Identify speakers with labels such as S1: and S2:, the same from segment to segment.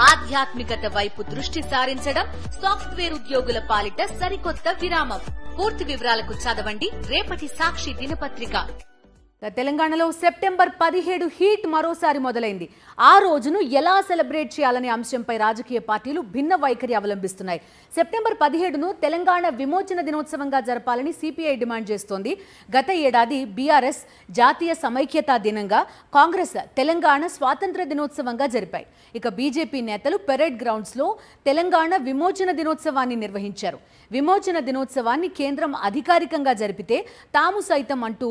S1: ఆధ్యాత్మికత వైపు దృష్టి సారించడం సాఫ్ట్వేర్ ఉద్యోగుల పాలిట సరికొత్త విరామం. పూర్తి వివరాలకు చదవండి రేపటి సాక్షి దినపత్రిక.
S2: తెలంగాణలో సెప్టెంబర్ 17 హీట్ మరోసారి మొదలైంది. ఆ రోజును ఎలా సెలబ్రేట్ చేయాలనే అంశంపై రాజకీయ పార్టీలు భిన్న వైఖరి అవలంబిస్తున్నాయి. సెప్టెంబర్ 17ను తెలంగాణ విమోచన దినోత్సవంగా జరపాలని సిపిఐ డిమాండ్ చేస్తోంది. గత ఏడాది బీఆర్ఎస్ జాతీయ సమైక్యతా దినంగా, కాంగ్రెస్ తెలంగాణ స్వాతంత్ర దినోత్సవంగా జరిపాయి. ఇక బీజేపీ నేతలు పెరేడ్ గ్రౌండ్స్ లో తెలంగాణ విమోచన దినోత్సవాన్ని నిర్వహించారు. విమోచన దినోత్సవాన్ని కేంద్రం అధికారికంగా జరిపితే తాము సైతం అంటూ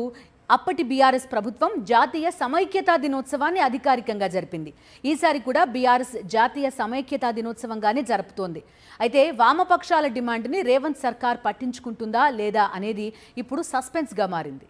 S2: అప్పటి బీఆర్ఎస్ ప్రభుత్వం జాతీయ సమైక్యతా దినోత్సవాన్ని అధికారికంగా జరిపింది. ఈసారి కూడా బీఆర్ఎస్ జాతీయ సమైక్యతా దినోత్సవంగానే జరుపుతోంది. అయితే వామపక్షాల డిమాండ్ని రేవంత్ సర్కార్ పట్టించుకుంటుందా లేదా అనేది ఇప్పుడు సస్పెన్స్గా మారింది.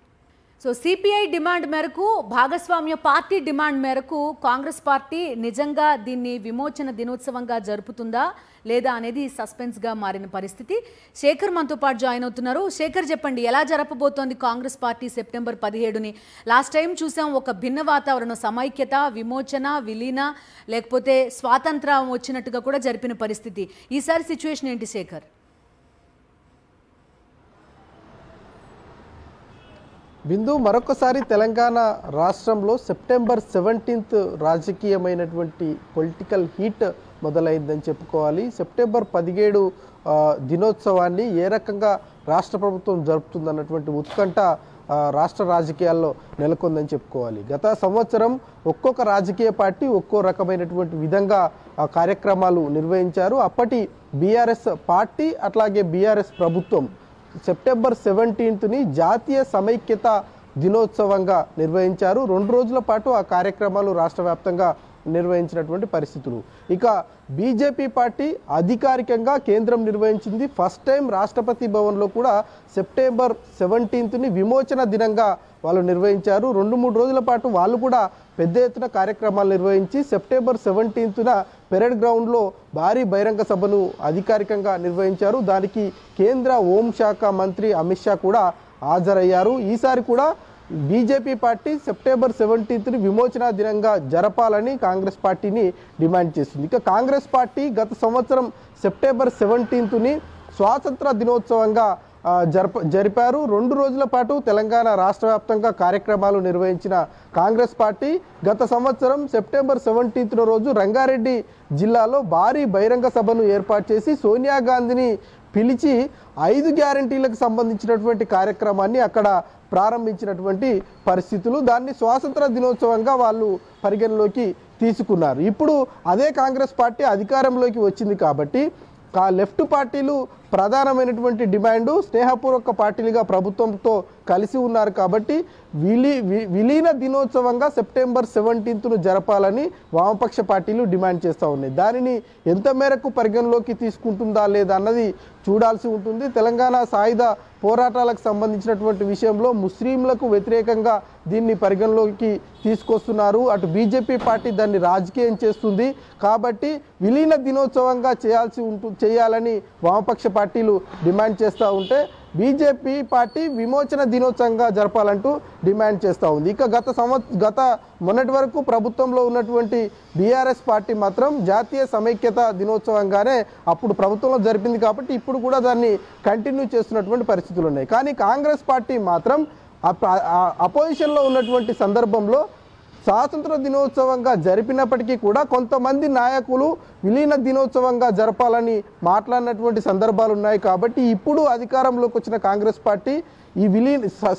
S2: సో సిపిఐ డిమాండ్ మేరకు, భాగస్వామ్య పార్టీ డిమాండ్ మేరకు కాంగ్రెస్ పార్టీ నిజంగా దీన్ని విమోచన దినోత్సవంగా జరుపుతుందా లేదా అనేది సస్పెన్స్గా మారిన పరిస్థితి. శేఖర్ మనతో పాటు జాయిన్ అవుతున్నారు. శేఖర్, చెప్పండి, ఎలా జరపబోతోంది కాంగ్రెస్ పార్టీ సెప్టెంబర్ 17ని? లాస్ట్ టైం చూసాం ఒక భిన్న వాతావరణం, సమైక్యత, విమోచన, విలీన లేకపోతే స్వాతంత్రం వచ్చినట్టుగా కూడా జరిపిన పరిస్థితి. ఈసారి సిచ్యువేషన్ ఏంటి శేఖర్?
S3: బిందు, మరొకసారి తెలంగాణ రాష్ట్రంలో సెప్టెంబర్ 17th రాజకీయమైనటువంటి పొలిటికల్ హీట్ మొదలైందని చెప్పుకోవాలి. సెప్టెంబర్ 17 దినోత్సవాన్ని ఏ రకంగా రాష్ట్ర ప్రభుత్వం జరుపుతుందన్నటువంటి ఉత్కంఠ రాష్ట్ర రాజకీయాల్లో నెలకొందని చెప్పుకోవాలి. గత సంవత్సరం ఒక్కొక్క రాజకీయ పార్టీ ఒక్కో రకమైనటువంటి విధంగా కార్యక్రమాలు నిర్వహించారు. అప్పటి బీఆర్ఎస్ పార్టీ అట్లాగే బీఆర్ఎస్ ప్రభుత్వం సెప్టెంబర్ 17ని జాతీయ సమైక్యత దినోత్సవంగా నిర్వహించారు. 2 రోజుల పాటు ఆ కార్యక్రమాలు రాష్ట్ర వ్యాప్తంగా నిర్వహించినటువంటి పరిస్థితులు. ఇక బీజేపీ పార్టీ అధికారికంగా కేంద్రం నిర్వహించింది. ఫస్ట్ టైం రాష్ట్రపతి భవన్లో కూడా సెప్టెంబర్ 17ని విమోచన దినంగా వాళ్ళు నిర్వహించారు. 2-3 రోజుల పాటు వాళ్ళు కూడా పెద్ద ఎత్తున కార్యక్రమాలు నిర్వహించి సెప్టెంబర్ 17న పెరేడ్ గ్రౌండ్లో భారీ బహిరంగ సభను అధికారికంగా నిర్వహించారు. దానికి కేంద్ర హోంశాఖ మంత్రి అమిత్ షా కూడా హాజరయ్యారు. ఈసారి కూడా బీజేపీ పార్టీ సెప్టెంబర్ 17ని విమోచన దినంగా జరపాలని కాంగ్రెస్ పార్టీని డిమాండ్ చేస్తుంది. ఇక కాంగ్రెస్ పార్టీ గత సంవత్సరం సెప్టెంబర్ 17ని స్వాతంత్ర దినోత్సవంగా జరిపారు. 2 రోజుల పాటు తెలంగాణ రాష్ట్ర వ్యాప్తంగా కార్యక్రమాలు నిర్వహించిన కాంగ్రెస్ పార్టీ గత సంవత్సరం సెప్టెంబర్ 17th రోజు రంగారెడ్డి జిల్లాలో భారీ బహిరంగ సభను ఏర్పాటు చేసి సోనియా గాంధీని పిలిచి 5 గ్యారంటీలకు సంబంధించినటువంటి కార్యక్రమాన్ని అక్కడ ప్రారంభించినటువంటి పరిస్థితులు. దాన్ని స్వాతంత్ర దినోత్సవంగా వాళ్ళు పరిగణలోకి తీసుకున్నారు. ఇప్పుడు అదే కాంగ్రెస్ పార్టీ అధికారంలోకి వచ్చింది కాబట్టి లెఫ్ట్ పార్టీలు ప్రధానమైనటువంటి డిమాండు స్నేహపూర్వక పార్టీలుగా ప్రభుత్వంతో కలిసి ఉన్నారు కాబట్టి విలీన దినోత్సవంగా సెప్టెంబర్ 17ను జరపాలని వామపక్ష పార్టీలు డిమాండ్ చేస్తూ ఉన్నాయి. దానిని ఎంత మేరకు పరిగణలోకి తీసుకుంటుందా లేదా అన్నది చూడాల్సి ఉంటుంది. తెలంగాణ సాయుధ పోరాటాలకు సంబంధించినటువంటి విషయంలో ముస్లింలకు వ్యతిరేకంగా దీన్ని పరిగణలోకి తీసుకొస్తున్నారు. అటు బీజేపీ పార్టీ దాన్ని రాజకీయం చేస్తుంది కాబట్టి విలీన దినోత్సవంగా చేయాలని వామపక్ష పార్టీలు డిమాండ్ చేస్తూ ఉంటే బీజేపీ పార్టీ విమోచన దినోత్సవంగా జరపాలంటూ డిమాండ్ చేస్తూ ఉంది. ఇక గత మొన్నటి వరకు ప్రభుత్వంలో ఉన్నటువంటి బీఆర్ఎస్ పార్టీ మాత్రం జాతీయ సమైక్యత దినోత్సవంగానే అప్పుడు ప్రభుత్వంలో జరిపింది కాబట్టి ఇప్పుడు కూడా దాన్ని కంటిన్యూ చేస్తున్నటువంటి పరిస్థితులు ఉన్నాయి. కానీ కాంగ్రెస్ పార్టీ మాత్రం అపోజిషన్లో ఉన్నటువంటి సందర్భంలో స్వాతంత్ర దినోత్సవంగా జరిపినప్పటికీ కూడా కొంతమంది నాయకులు విలీన దినోత్సవంగా జరపాలని మాట్లాడినటువంటి సందర్భాలు ఉన్నాయి. కాబట్టి ఇప్పుడు అధికారంలోకి వచ్చిన కాంగ్రెస్ పార్టీ ఈ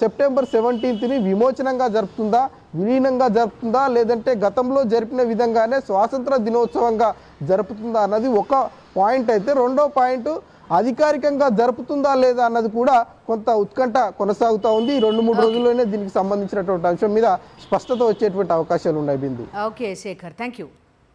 S3: సెప్టెంబర్ 17ని విమోచనంగా జరుపుతుందా, విలీనంగా జరుపుతుందా, లేదంటే గతంలో జరిపిన విధంగానే స్వాతంత్ర దినోత్సవంగా జరుపుతుందా అన్నది ఒక పాయింట్ అయితే, రెండో పాయింట్ అధికారికంగా జరుపుతుందా లేదా అన్నది కూడా కొంత ఉత్కంఠ కొనసాగుతూ ఉంది. 2-3 రోజుల్లోనే దీనికి సంబంధించినటువంటి అంశం మీద స్పష్టత వచ్చేటువంటి అవకాశాలు ఉన్నాయి. Bindu.
S2: Okay Shekhar, thank you.